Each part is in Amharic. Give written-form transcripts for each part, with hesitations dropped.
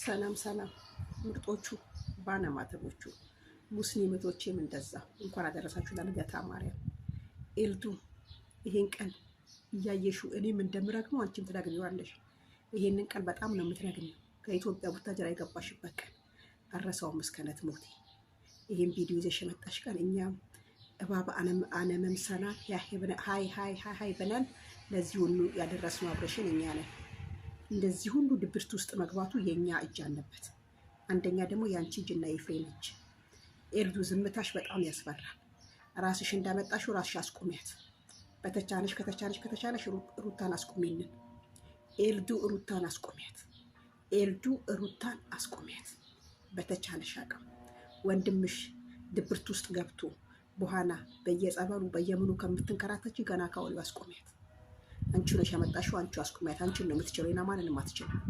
ሰላም ሰላም ምርጦቹ ባነማተቦቹ ሙስሊሞችም እንደዛ እንኳን አደረሳችሁ ለልደታ ማርያም። ኤልዱ ይሄን ቀን እያየሹ እኔም እንደምረግመው አንቺም ትረግሚዋለሽ። ይሄንን ቀን በጣም ነው የምትረግሚው። ከኢትዮጵያ ቡታጀራ የገባሽበት ቀን አረሳውም እስከነት ሞቴ። ይሄን ቪዲዮ ይዘሽ የመጣሽ ቀን እኛም እባብ አነመምሰና ሃይ ሃይ ሃይ ብለን ለዚህ ሁሉ ያደረስነው አብረሽን እኛ ነን። እንደዚህ ሁሉ ድብርት ውስጥ መግባቱ የኛ እጅ አለበት። አንደኛ ደግሞ ያንቺ እጅና የፍሬም እጅ። ኤልዱ ዝምታሽ በጣም ያስፈራል። ራስሽ እንዳመጣሽው ራስሽ አስቆሚያት። ከተቻለሽ ሩታን አስቆሚልን። ኤልዱ ሩታን አስቆሚያት። ኤልዱ ሩታን አስቆሚያት። በተቻለሽ አቅም ወንድምሽ ድብርት ውስጥ ገብቶ በኋላ በየጸበሉ በየምኑ ከምትንከራተች ገና ካወሉ አስቆሚያት። አንቺ ነሽ ያመጣሽው፣ አንቺ አስቆሚያት። አንቺ ነው የምትችለው፣ እና ማንንም አትችልም።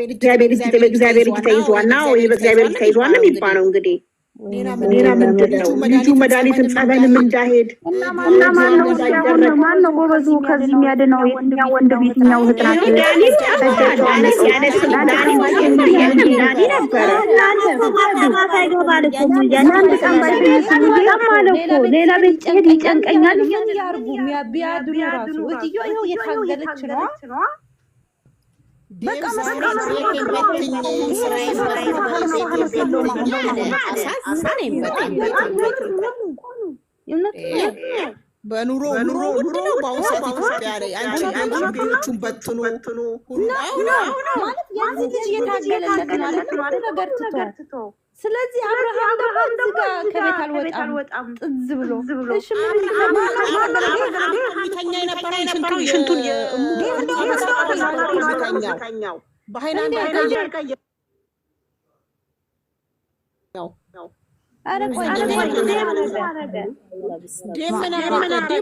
እግዚአብሔር እጅ ተይዟልና ወይ በእግዚአብሔር እጅ ተይዟል ነው የሚባለው። እንግዲህ ሌላ ምንድን ነው? ልጁ መድኃኒትም ጸበልም እንዳሄድ እና ማን ነው ጎበዙ ከዚህ የሚያድነው? የትኛው ወንድ ቤትኛው ህጥራት ሌላ ቤት ሄድ ይጨንቀኛል። በኑሮ ውድ ነው በአሁኑ ሰዓት ኢትዮጵያ ላይ። አንቺ ቤቶቹን በትኑ ማለት የዚህ ልጅ እየታገለለት ነገር ትቶ ስለዚህ አብርሃም ደግሞ ከቤት አልወጣም ጥዝ ብሎ እሺ ምን ተኛ የነበረ ሽንቱን በሃይላንድ አረ ቆይ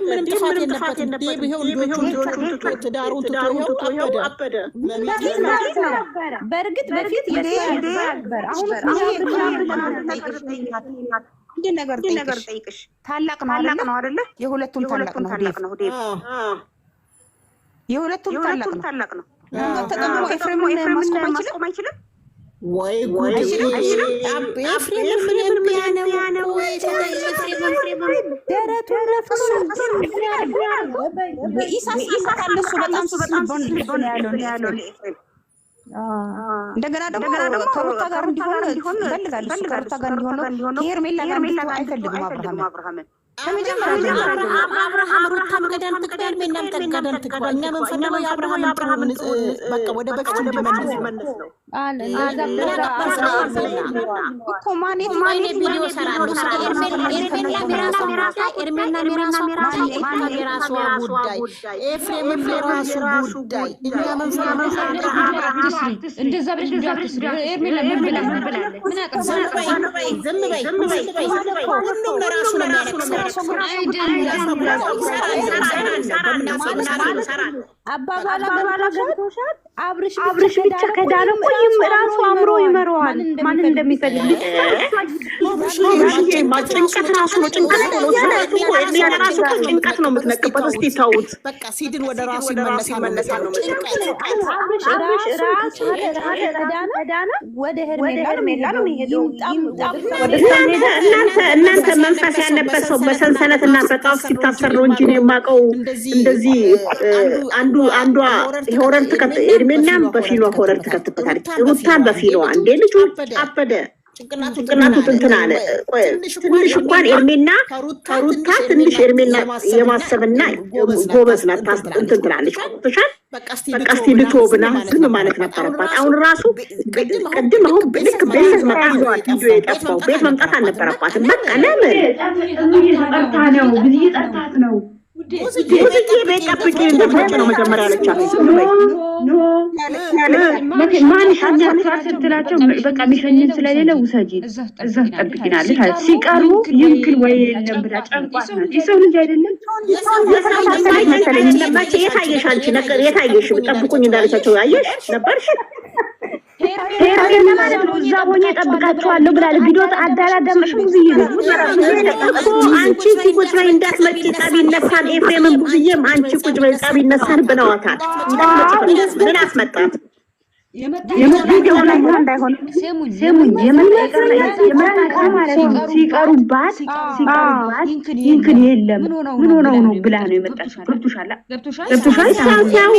ምንም ጥፋት የለበትም። ይሄው ልጆቹ ትዳሩን ትቶ አበደ። በእርግጥ በፊት ነበር። አሁን እንደ ነገር ጠይቅሽ ታላቅ ነው አይደለ? የሁለቱም ታላቅ ነው። የሁለቱም ታላቅ ነው። ተቀምጦ ኤፍሬም ማስቆም አይችልም ወይ ኤፍሬም ምን ደረቱን ነፍሱ ኢሳስ ካለሱ በጣም ያለው ኤፍሬም እንደገና ደግሞ ከሩታ ጋር እንዲሆን ይፈልጋል። ከሩታ ጋር እንዲሆን ሄርሜላ ጋር አይፈልግም አብርሃምን አብርሃም ሩታም ገዳን ትግባል ምንም ተገዳን ትግባል። እኛ መንፈናው የአብርሃም በቃ ወደ በፊት እንዲመለስ ነው አለ ለዛብራ እኮ ማኔት ቪዲዮ ሰራሉ። ኤርሜላ የራሷ ጉዳይ፣ ኤፍሬም የራሱ ጉዳይ። እኛ መንፈናው እንደዛ ብለሽ እንዳትስሪ። ኤርሜላ ምን ብላለች? ምን አቀሰ? ዝም በይ ሁሉም ለራሱ ነው የሚያለቅሰው። አባባላ ገብቶሻል። አብርሽ ብቻ ከዳነ ቆይም ራሱ አምሮ ይመረዋል። ማን እንደሚፈልግ ጭንቀት ራሱ ነው። ጭንቀት ነው የምትነቅበት። እስቲ ተውት በቃ። ሲድን ወደ ራሱ ይመለሳል ነው ከዳነ ወደ ሄርሜላ ነው የሚሄደው። እናንተ መንፈስ ያለበት ሰው በሰንሰለት እና በጣም ሲታሰር ነው እንጂ የማውቀው እንደዚህ አንዷ ሆረር ኤርሜላም በፊሏ ሆረር ትከትበታለች። ሩታን በፊሏ እንዴ ልጁ አበደ። ጭንቅላቱ እንትን አለ። ትንሽ እንኳን ኤርሜላ ከሩታ ትንሽ ኤርሜላ የማሰብና ጎበዝ ናት። እንትን ትላለች። ቁጥሻል በቃ እስቲ ልቶ ብላ ዝም ማለት ነበረባት። አሁን ራሱ ቅድም አሁን ልክ ቤት የጠፋው ቤት መምጣት አልነበረባትም። በቃ ለምን ጊዜ ጠርታት ነው ቤት ጠብቂ እንደፈጭ ነው መጀመሪያ ያለቻት። ማን ሻኛት ስትላቸው በቃ የሚሸኝን ስለሌለ ውሰጂ እዛ ትጠብቂናለሽ አለ። ሲቀሩ ይምክል ወይ የለም ብላ ጨንቋት ናት። የሰው ልጅ አይደለም የተሳሳለች መሰለኝ። የታየሽ አንቺ ነገር የታየሽ ጠብቁኝ እንዳለቻቸው ያየሽ ነበርሽ። ሄርሜላ ማለት ነው እዛ ሆኜ ጠብቃቸዋለሁ ብላለች። ቪዲዮ አዳላዳምሽም ብዙዬ ነው እኮ አንቺ ቁጭ በይ እንዳትመጪ ጠብ ይነሳል። ኤፍሬምን ብዙዬም አንቺ ቁጭ በይ ጠብ ይነሳል ብለዋታል። ምን አስመጣት? ቪዲዮ ላይ እንዳይሆን ስሙኝ የመጣ ማለት ነው ሲቀሩባት ይንክን የለም ምን ሆነው ነው ብላ ነው የመጣችው። ገብቶሻል ሲያው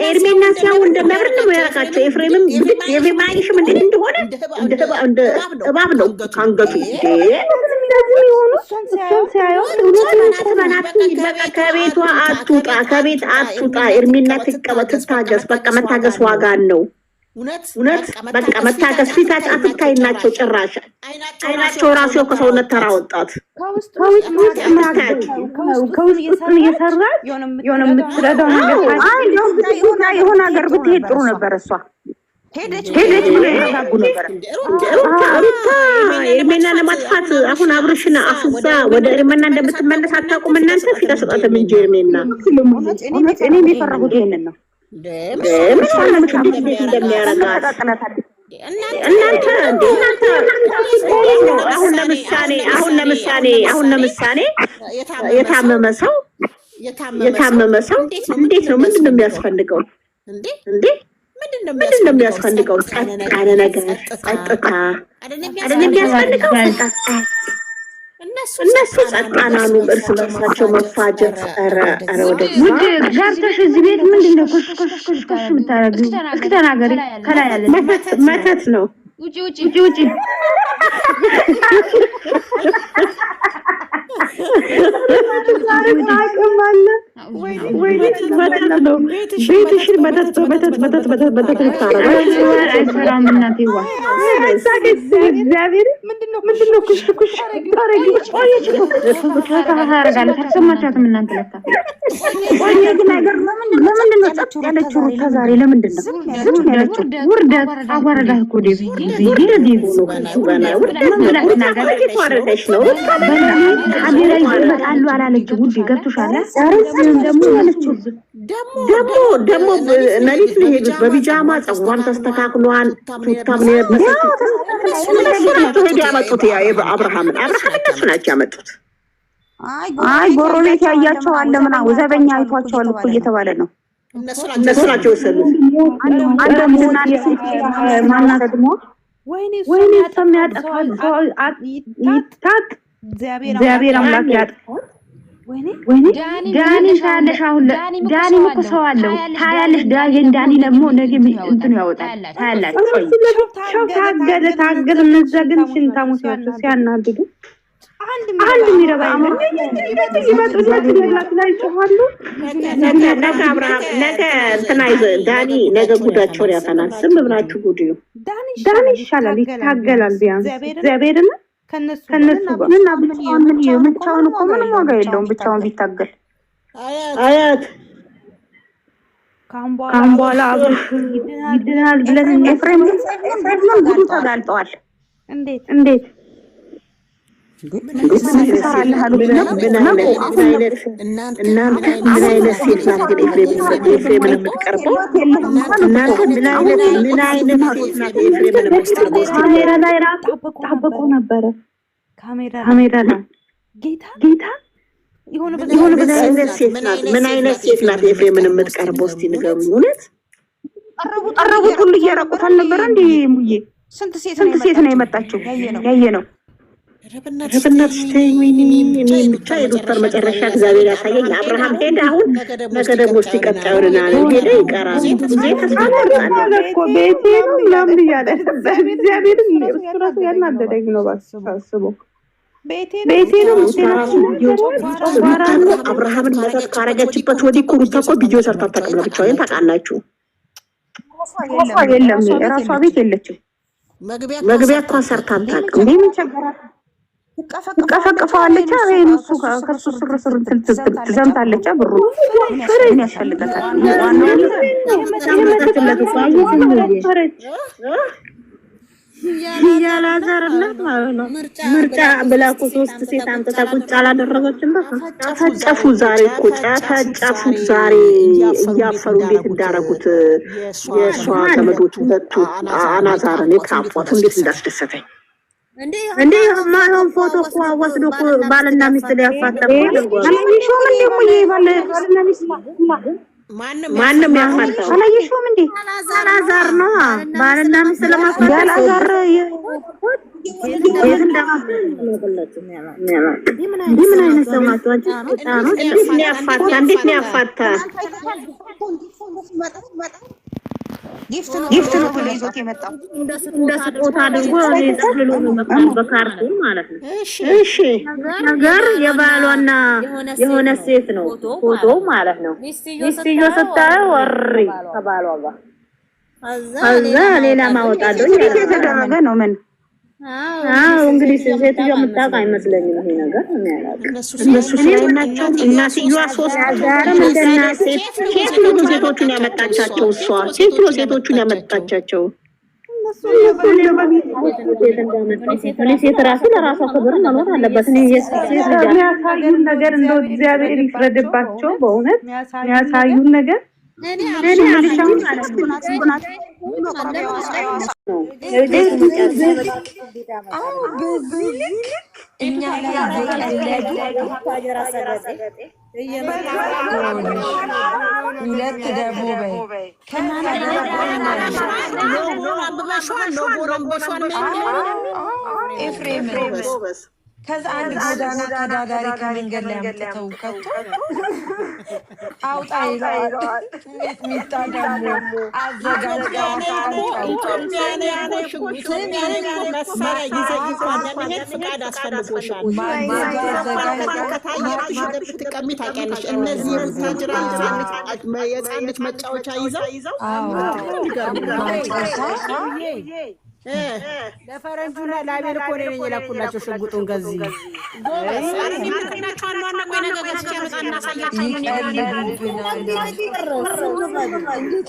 ኤርሜና ሲያው እንደመብር ነው ያረካቸው። ኤፍሬምም ኤፍሬም አይሽም እንደሆነ እንደ እባብ ነው ካንገቱ ከቤቷ ከቤት አትውጣ። ኤርሜና ትታገስ። በቃ መታገስ ዋጋ ነው። እውነት በቃ መታገስ። ፊታች አትታይናቸው ጭራሽ አይናቸው ራሱ ከሰውነት ተራ ወጣት ከውስጥ እየሰራች የሆነ የምትረዳው ነገር የሆነ ሀገር ብትሄድ ጥሩ ነበር። እሷ ሄደች ብሎ ያረጋጉ ነበር። ሩታ ኤርሜና ለማጥፋት አሁን አብርሽና አፍዛ ወደ ኤርሜና እንደምትመለስ አታውቁም እናንተ። ፊት አሰጣተም እንጂ ኤርሜና እኔ የሚፈረጉት ይሄንን ነው። አሁን ለምሳሌ የታመመ ሰው እንዴት ነው ምንድን ነው የሚያስፈልገው? ምንድን ነው የሚያስፈልገው? ጸጥ ነገር ጸጥታ አይደለም የሚያስፈልገው። እነሱ ጸጥታናኑ እርስ በርሳቸው መፋጀት። ኧረ ወደ ውድ ገብተሽ እዚህ ቤት ምንድን ነው ኮሽ የምታረጊው? እስኪ ተናገሪ። ከላይ ያለ መተት ነው። ውጪ ቤትሽን መተት አይሰራም እናቴዋ። እግዚአብሔር ምንድን ነው ኩሽ ታረጊ? ቆየች ታረጋለች። አልሰማቻትም እናንተ ለካ ቆየ። ግን ነገር ለምንድን ነው ጸጥ ያለችው ሩታ ዛሬ? ለምንድን ነው ዝም ያለችው? ውርደት አዋረዳት እኮ ውርደት ነው። ካሜራ ይመጣሉ አላለችም። ውዴ ገብቶሻል? ደግሞ መሬት ነው የሄዱት በቢጃማ ፀጉሯን ተስተካክሏል። ቱታም ነው ያመጡት። አብርሃምን እነሱ ናቸው ያመጡት። አይ ጎረቤት ያያቸው አለ ምናምን ዘበኛ አይቷቸዋል እኮ እየተባለ ነው። እነሱ ናቸው የወሰዱት። ማናት ደግሞ ወይኔ የሚያጠፋል ይታት እግዚአብሔር አምላክ ያጥፋል። ወይኔ ዳኒ ታያለሽ። አሁን ዳኒ እኮ ሰው አለው ታያለሽ። ዳኒ ደግሞ ነገ እንትኑ ያወጣል ታያላችሁ። ታገለ እነዛ ግን ሽንታሙ ሲያናድዱ አንድ የሚረባ ነገ አብርሃም ነገ እንትና ዳኒ ነገ ጉዳቸውን ያፈናል። ዝም ብላችሁ ጉድ ዳኒ ይሻላል፣ ይታገላል። ቢያንስ እግዚአብሔርን ከነሱ ምን ብቻውን እኮ ምንም ዋጋ የለውም ብቻውን ቢታገል። አያት ካም በኋላ አብርሽ ይድናል ብለን ኤፍሬም ጉዱ ተጋልጠዋል። እንዴት ምን አይነት ሴት ናት ግን ኤፍሬምን የምትቀርበው? ምን አይነት ሴት ናት ኤፍሬምን የምትቀርበው? ካሜራ ላይ ራሱ ጠብቆ ነበረ። ካሜራ ላይ ጌታ የሆነ ምን አይነት ሴት ናት ኤፍሬምን የምትቀርበው? እስቲ ንገሩኝ። እውነት ቀረቡት ሁሉ እያረቁት አልነበረ እንዴ? ሙዬ ስንት ሴት ነው የመጣችው? ያየ ነው። ረብናት ስቴኝ እኔ ብቻ የዶክተር መጨረሻ እግዚአብሔር ያሳየኝ። አብርሃም ሄደ። አሁን ነገ ደግሞ እስቲ ቀጣዩን ሄደ ይቀራል። ቤቴንም ለምን እያለ እግዚአብሔርን እሱ ራሱ ያናደደኝ ነው። ባስበው ቤቴንም አብርሃምን መተት ካረገችበት ወዲህ እኮ ሩታ እኮ ቪዲዮ ሰርታ አታውቅም። ለብቻዋን ታውቃላችሁ። የለም የራሷ ቤት የለችም። መግቢያ እኮ ሰርታ አታውቅም። ምን ቸገራት? ትቀፈቅፈዋለች። እሱ ከሱ ስር ትዘምታለች። ብሩ ምን ያስፈልጋታል? ያላዛርላት ማለት ነው። ምርጫ ብላ እኮ 3 ሴት አምጥታ ቁጭ አላደረገችም። ጨፈጨፉ። ዛሬ እኮ ጨፈጨፉት። ዛሬ እያፈሩ እንዴት እንዳረጉት የእሷ ዘመዶች ሁለቱ አናዛርን የካፏት እንዴት እንዳስደሰተኝ እንዴ! ማን ፎቶ እኮ ወስዶ እኮ ባልና ሚስት ሊያፋታ ማንም ያፋታው አላየሽውም እንዴ? አላዛር ነው ባልና ሚስት ለማፋታት አላዛር ምን አይነት ሰው ማጥዋጭ ነው? እንዴት ነው ያፋታ? ጊፍት ነው ብሎ ይዞት የመጣው እንደ ስጦታ አድርጎ ይጠቅልሎ ነው በካርቶን ማለት ነው። እሺ ነገር የባሏና የሆነ ሴት ነው ፎቶ ማለት ነው። ሚስትዮ ስታየው ወሪ ከባሏ ጋር አዛ ሌላ ማውጣት የተደረገ ነው። ምን እንግዲህ ሴትዮ የምታውቅ አይመስለኝም ይሄ ነገር እነሱ ስለናቸው እናትየዋ 3 ምንድና ሴት ሴቶቹን ያመጣቻቸው እሷ ሴቶቹን ያመጣቻቸው ሴት ራሱ ለራሷ ክብር መኖር አለበት። የሚያሳዩን ነገር እንደው እግዚአብሔር ይፍረድባቸው። በእውነት የሚያሳዩን ነገር ከዛ አንድ ጎዳና ተዳዳሪ ከመንገድ ላይ አምጥተው ከቶ አውጣ ይለዋል። ሚጣ ደግሞ አዘጋጅ መጫወቻ ይዘው ለፈረንጁና ለአቤል እኮ ነኝ የላኩላቸው ሽጉጡን ከዚህ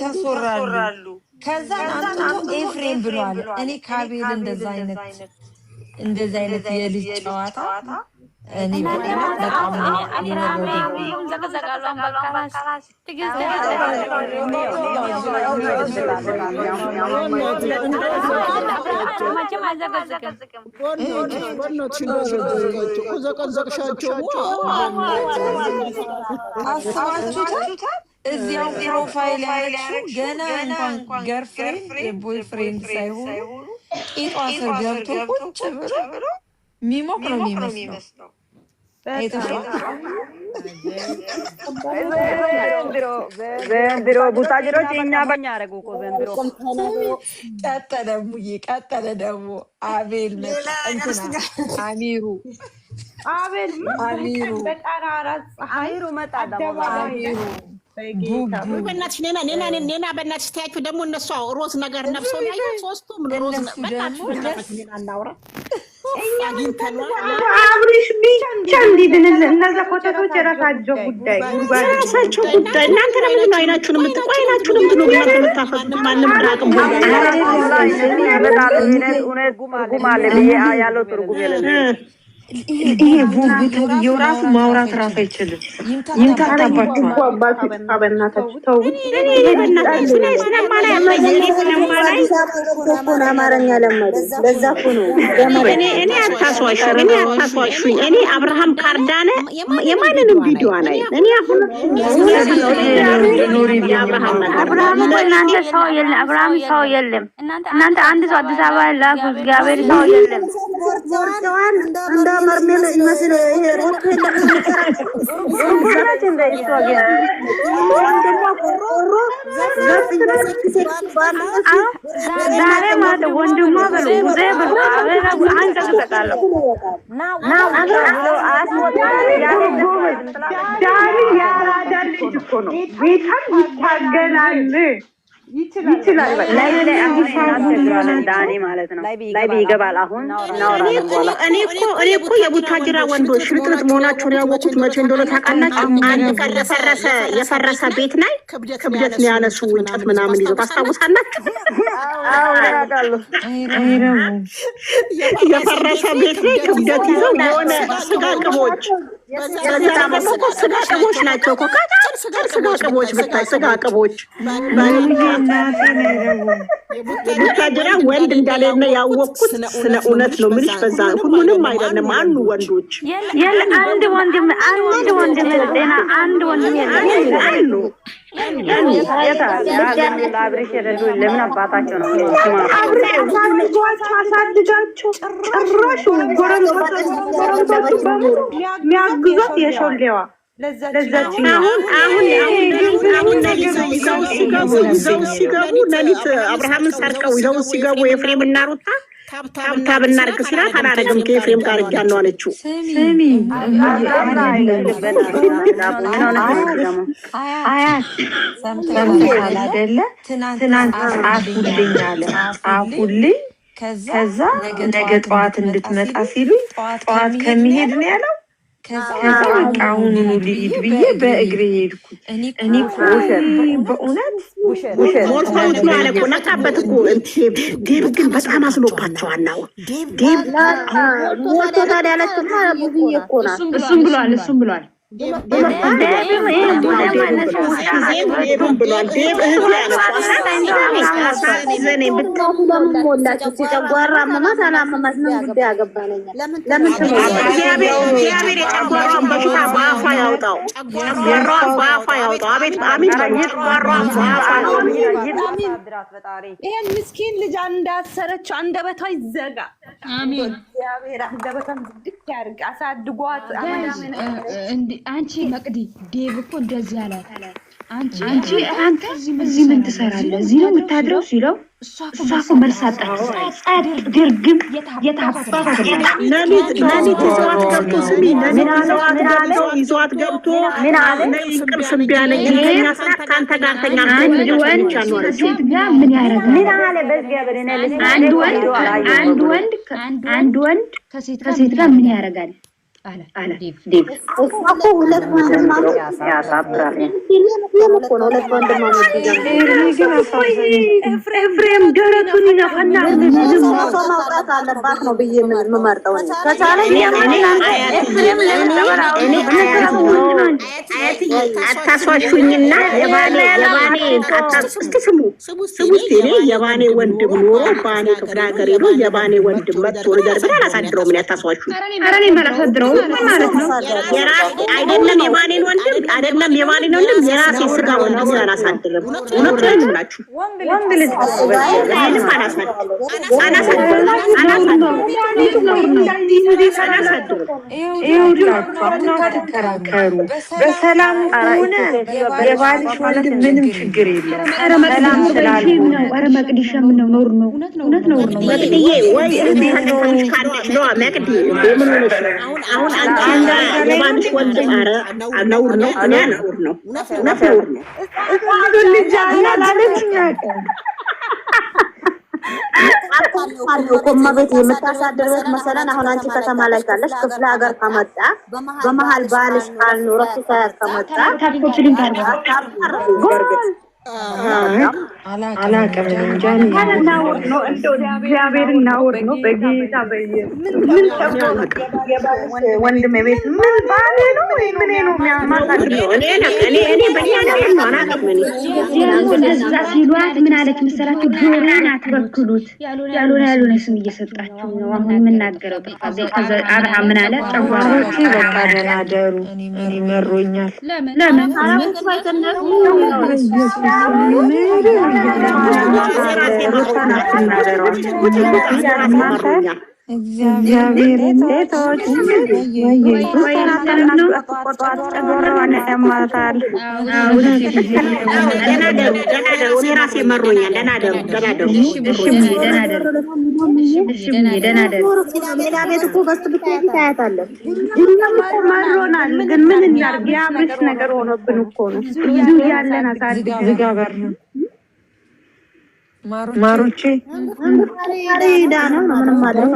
ተሶራሉ። ከዛ አንተው ኤፍሬም ብሏል። እኔ ከአቤል እንደዛ አይነት የልጅ ጨዋታ እኔ በጣም አስባችሁታል? እዚያው ፕሮፋይል ያለችው ገና እንኳን ገርፍሬንድ ቦይፍሬንድ ሳይሆኑ ቂጧ ስር ገብቶ ቁጭ ብሎ ሚሞክ ነው የሚመስለው። ዘንድሮ ቡታጅሮች እኛ በኛ ያደረጉ እኮ ዘንድሮ ቀጠለ ደግሞ አቤል መጣ። እንትና አሚሩ መጣ ደግሞ አሚሩ በእናትሽ ኔና በእናትሽ ታያችሁ ደግሞ እነሱ ሮዝ ነገር ነፍሰው ላይ ሶስቱም ሮዝ በእናትሽ እናውራ አብሪሽ ብቻ እንዲድንል እነዛ ኮተቶች የራሳቸው ጉዳይ እናንተ ለምን ነው አይናችሁን የምትቆ አይናችሁን የምትሉ የምታፈቁ ማንም ራቅም ጉማለ ያለው ትርጉም የለም። ይሄ ቡቡ ተብዬው ራሱ ማውራት ራሱ አይችልም። ይምታታባችኋል። በእናታችሁ ተው። አማርኛ ለመዱ። ለዛ እኮ ነው እኔ አታስዋሹኝ። እኔ አብርሃም ካርዳነ የማንንም ቪዲዮ አላይ እኔ አሁን አብርሃም እናንተ ሰው የለም። አብርሃም ሰው የለም። እናንተ አንድ ሰው አዲስ አበባ ላኩ። እግዚአብሔር ሰው የለም። እንደ መርሜል ይመስል ይሄ ሮት ዛሬ ማለት ወንድሟ ብሎ ጉዜ ብሎ አንቀጥቀጣለሁ ዳኒ ያራዳ ልጅ እኮ ነው። ቤታም ይታገላል ይችላል ላይ አሁን ዳኒ ማለት ነው ላይ ይገባል አሁን እኔ እኮ የቡታጅራ ወንዶች ሽልጥልጥ መሆናቸውን ያወቁት መቼ እንደሆነ ታውቃላችሁ? አንድ ቀን የፈረሰ ቤት ላይ ክብደት ነው ያነሱ እንጨት ምናምን ይዘው ታስታውሳላችሁ? የፈረሰ ቤት ላይ ክብደት ይዘው የሆነ ስጋ ቅቦች ስጋ ቅቦች ናቸው እኮ ስጋ ቅቦች ብታይ ስጋ ቅቦች ቡታጅራ ወንድ እንዳሌለ ያወቅኩት ስለ እውነት ነው የምልሽ። በዛ ሁሉንም አይደለም አሉ ወንዶች አንድ ወንድም ጤና አንድ ወንድም አሉ ለአብሬሽ የረዱ ለምን አባታቸው ነው አሳድጋቸው ጭራሽ ጎረምሶቹ በሙሉ የሚያግዟት የሾሌዋ አሁን ይዘው ሲገቡ ሌሊት አብርሃምን ሰርቀው ይዘው ሲገቡ ኤፍሬም እና ሩታ ታብታብ እናድርግ ሲላት አላደረግም ከኤፍሬም ጋር እያነው አለችው። ስሚ አያት ሰምተሻል አይደለ? ትናንት ጻፉልኝ አለ ጻፉልኝ። ከዛ ነገ ጠዋት እንድትመጣ ሲሉኝ ጠዋት ከሚሄድ ነው ያለው። ከዛ በቃ አሁኑኑ ልሂድ ብዬ በእግሬ ሄድኩት። እኔ በእውነት ሞልተውት ነው አለ እኮ ነቃበት እኮ። ዴብ ግን በጣም አዝኖባቸዋል ነው ዴብ ሞልቶታል ያለችው ብዙዬ እኮ ናት። እሱም ብሏል ይሄን ምስኪን ልጅ እንዳሰረችው አንደበቷ ይዘጋ። አሜን። እግዚአብሔር አንደበቷን ዝግት ያርግ። አሳድጓት። አንቺ መቅዲ ዴቭ እኮ እንደዚህ አላት። አንተ እዚህ ምን ትሰራለህ? እዚህ ነው የምታድረው ሲለው እሷ እኮ መልስ አጣች። ጻድ ድርግም የታባታ ለሊት ይዘዋት ገብቶ ስሚ ይዘዋት ገብቶ ምን አለ እንቅልፍ እምቢ አለኝ የኛ ሰዓት ካንተ ጋር ተኛ ሴት ጋር ምን ያደርጋል? ምን አለ በእግዚአብሔር አንድ ወንድ ከሴት ጋር ምን ያደርጋል? አለ ዴቭ እኮ ሁለት ወንድማማቾች ያሳብራል። ሁለት ወንድማማቾች ኤፍሬም ደረቱን ይነፋና ዝም ማውጣት አለባት ነው ብዬ የምመርጠው ነው። ከቻለ አታሷሹኝና የባኔ እስኪ ስሙ እኔ የባኔ ወንድም ኖሮ ባኔ ክፍለ ሀገር ሄዶ የባኔ ወንድም መጥቶ ነገር ብላ አላሳድረው። ምን ያታሷሹ? ኧረ እኔ አላሳድረው ማለት ነው። አይደለም የባኔን ወንድም የራሴ ስጋ ወንድም አላሳድርም። እውነት ላይ ናችሁ። ወንድ ልጅ አላሳድርም። በሰላም ሆነ የባልሽ ወንድም ምንም ችግር የለም። ኧረ መቅዲሻ ምን ነው ኖር ነው እውነት ነው መቅዲዬ ወይ እንዴት ካለሽ ነው መቅዲ ምን ሆነሽ አሁን አንቺ የባልሽ ወንድም ኧረ ነውር ነው ነውር ነው ልጅ አላለችኝ ኮማ ቤት የምታሳድርበት መሰለን። አሁን አንቺ ከተማ ላይ ካለሽ ክፍለ ሀገር ከመጣ በመሀል ባልሽ ካልኖረሽ ከመጣ አላውቅም እንጃ ነው እግዚአብሔር እናውር ነው በጌታ ምን ወንድም ቤት ምን ባሌ ነው ምን ነው የሚያማታድረው እኔ በእኛ እንደዛ ሲሏት ምን አለች መሰላችሁ? ጆሮን አትበክሉት ያልሆነ ስም እየሰጣችሁ ነው አሁን የምናገረው። ከዛ አብርሃም ምን አለ? ጨጓራዎቼ በቃ ደህና ደሩ እኔ መሮኛል። ለምን እግዚአብሔር እንዴቶች ራሴ መሮኛል። ሌላ ቤት እኮ በስ ብትሄጂ ታያታለህ። እኛም እኮ መሮናል፣ ግን ምን እናድርግ? የአብርሽ ነገር ሆኖብን እኮ ነው። ብዙ ያለን አሳድግ ዝጋ በር ማሮቼ ዳና ምንም ማድረግ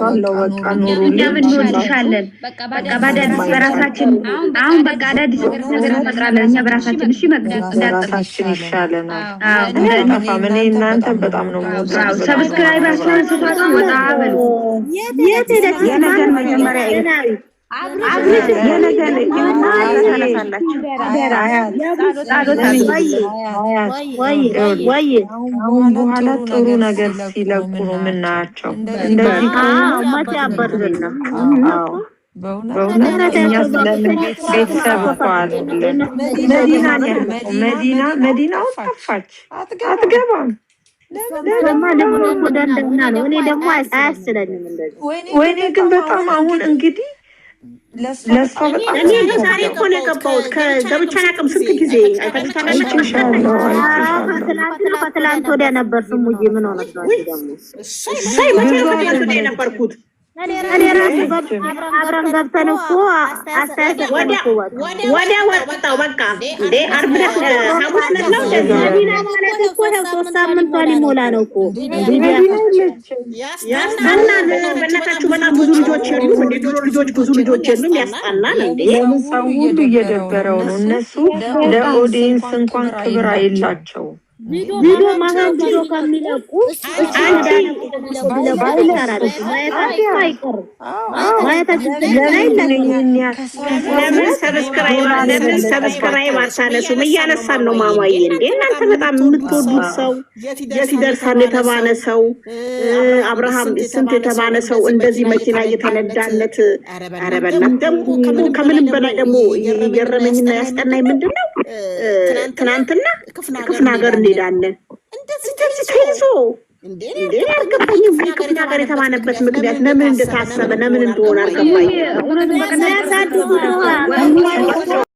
አለው። በቃ ኑሩ እንወድሻለን። በቃ በአዳዲስ በራሳችን አሁን በቃ አዳዲስ ነገር እንፈጥራለን እኛ በራሳችን። እሺ መቅደስ በራሳችን ይሻለናል። ምን እናንተ በጣም ነው የምወዳችሁ። ሰብስክራይባችሁን ስፋቱ ወጣ በሉ። የት ሄደች? የነገር መጀመሪያ አሁን በኋላ ጥሩ ነገር ሲለቁ ነው የምናያቸው። እንደዚህ መቼ አበርግን ነው በእውነት እኛ ቤተሰብ እኮ አለን። መዲናውን ጠፋች፣ አትገባም። እኔ ደግሞ አያስችለኝም እንደዚህ። ወይኔ ግን በጣም አሁን እንግዲህ ለእሷ በጣም እኔ ዛሬ እኮ ነው የገባሁት። ከገብቻ አላውቅም ስንት ጊዜ ከትላንት ወዲያ ነበር። ስሙዬ ምን ሆነች ነው ደግሞ መቼ ነበርኩት እኔ ራሱ አብረን ገብተን እኮ አስተያየት ወዲያ ወጣው። በቃ እንዴ ዓርብ ዕለት ሐሙስ ዕለት ነው መዲና ማለት እኮ 3 ሳምንት ሊሞላ ነው እኮ ያስጠላል። በእናታችሁ በጣም ብዙ ልጆች የሉም እንዴ? ድሮ ልጆች ብዙ ልጆች የሉም? ያስጠላል እንዴ? ሰው ሁሉ እየደበረው ነው። እነሱ ለኦዲየንስ እንኳን ክብር አይላቸው። ቪዲዮ ማህን ቪዲዮ ከሚለቁ አንቺ ለምን ሰብስክራይብ አታነሱም? እያነሳን ነው ማማዬ። እንዴ እናንተ በጣም የምትወዱት ሰው የት ይደርሳል የተባለ ሰው አብርሃም ስንት የተባለ ሰው እንደዚህ መኪና እየተነዳለት። ኧረ በእናትህ ደግሞ ከምንም በላይ ደግሞ የገረመኝና ያስጠናኝ ምንድን ነው ትናንትና ክፍለ ሀገር እንሄዳለን እንደዚህ ተይዞ እንዴ አልገባኝም። ክፍለ ሀገር የተባለበት ምክንያት ለምን እንደታሰበ ለምን እንደሆነ አልገባኝም።